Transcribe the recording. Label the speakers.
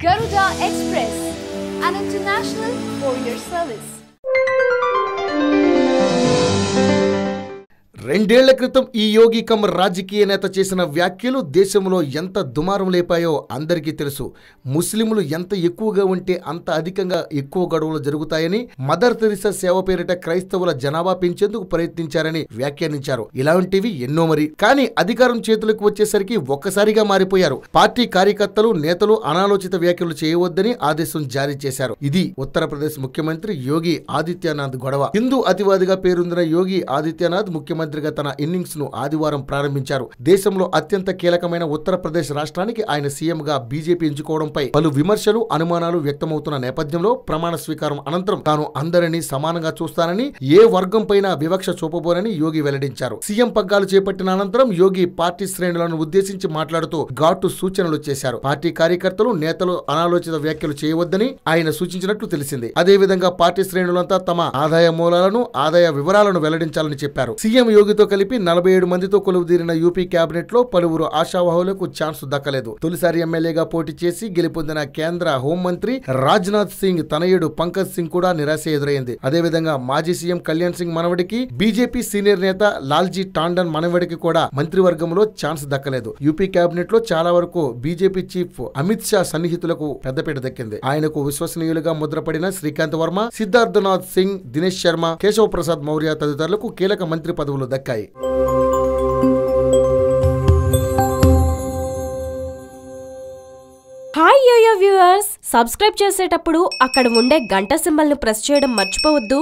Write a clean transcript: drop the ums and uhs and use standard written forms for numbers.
Speaker 1: Garuda Express, an international courier service.
Speaker 2: రెండేళ్ల క్రితం ఈ యోగి కమ్ రాజకీయ నేత చేసిన వ్యాఖ్యలు దేశంలో ఎంత దుమారం లేపాయో అందరికీ తెలుసు. ముస్లింలు ఎంత ఎక్కువగా ఉంటే అంత అధికంగా ఎక్కువ గడువులు జరుగుతాయని, మదర్ తెరిసా సేవ పేరిట క్రైస్తవుల జనాభా పెంచేందుకు ప్రయత్నించారని వ్యాఖ్యానించారు. ఇలాంటివి ఎన్నో మరి. కానీ అధికారం చేతులకు వచ్చేసరికి ఒక్కసారిగా మారిపోయారు. పార్టీ కార్యకర్తలు, నేతలు అనాలోచిత వ్యాఖ్యలు చేయవద్దని ఆదేశం జారీ చేశారు. ఇది ఉత్తరప్రదేశ్ ముఖ్యమంత్రి యోగి ఆదిత్యనాథ్ గొడవ. హిందూ అతివాదిగా పేరొందిన యోగి ఆదిత్యనాథ్ ముఖ్యమంత్రి తన ఇన్నింగ్స్ ను ఆదివారం ప్రారంభించారు. దేశంలో అత్యంత కీలకమైన ఉత్తరప్రదేశ్ రాష్ట్రానికి ఆయన సీఎం గా బీజేపీ ఎంచుకోవడంపై పలు విమర్శలు, అనుమానాలు వ్యక్తమవుతున్న నేపథ్యంలో ప్రమాణ స్వీకారం అనంతరం తాను అందరినీ సమానంగా చూస్తానని, ఏ వర్గం పైన వివక్ష చూపబోనని యోగి వెల్లడించారు. సీఎం పగ్గాలు చేపట్టిన అనంతరం యోగి పార్టీ శ్రేణులను ఉద్దేశించి మాట్లాడుతూ ఘాటు సూచనలు చేశారు. పార్టీ కార్యకర్తలు, నేతలు అనాలోచిత వ్యాఖ్యలు చేయవద్దని ఆయన సూచించినట్లు తెలిసింది. అదేవిధంగా పార్టీ శ్రేణులంతా తమ ఆదాయ మూలాలను, ఆదాయ వివరాలను వెల్లడించాలని చెప్పారు. సీఎం యోగితో కలిపి 47 మందితో కొలువుదీరిన యూపీ కేబినెట్ లో పలువురు ఆశావాహులకు ఛాన్స్ దక్కలేదు. తొలిసారి ఎమ్మెల్యేగా పోటీ చేసి గెలుపొందిన కేంద్ర హోంమంత్రి రాజ్నాథ్ సింగ్ తనయుడు పంకజ్ సింగ్ కూడా నిరాశ ఎదురైంది. అదేవిధంగా మాజీ సీఎం కళ్యాణ్ సింగ్ మనవడికి, బీజేపీ సీనియర్ నేత లాల్జీ టాండన్ మనవడికి కూడా మంత్రివర్గంలో ఛాన్స్ దక్కలేదు. యూపీ కేబినెట్ లో చాలా వరకు బీజేపీ చీఫ్ అమిత్ షా సన్నిహితులకు పెద్దపీట దక్కింది. ఆయనకు విశ్వసనీయులుగా ముద్రపడిన శ్రీకాంత్ వర్మ, సిద్ధార్థనాథ్ సింగ్, దినేష్ శర్మ, కేశవ్ ప్రసాద్ మౌర్య తదితరులకు కీలక మంత్రి పదవులు దక్కాయి.
Speaker 3: హాయ్ యోయో వ్యూవర్స్, సబ్స్క్రైబ్ చేసేటప్పుడు అక్కడ ఉండే గంట సింబల్ ను ప్రెస్ చేయడం మర్చిపోవద్దు.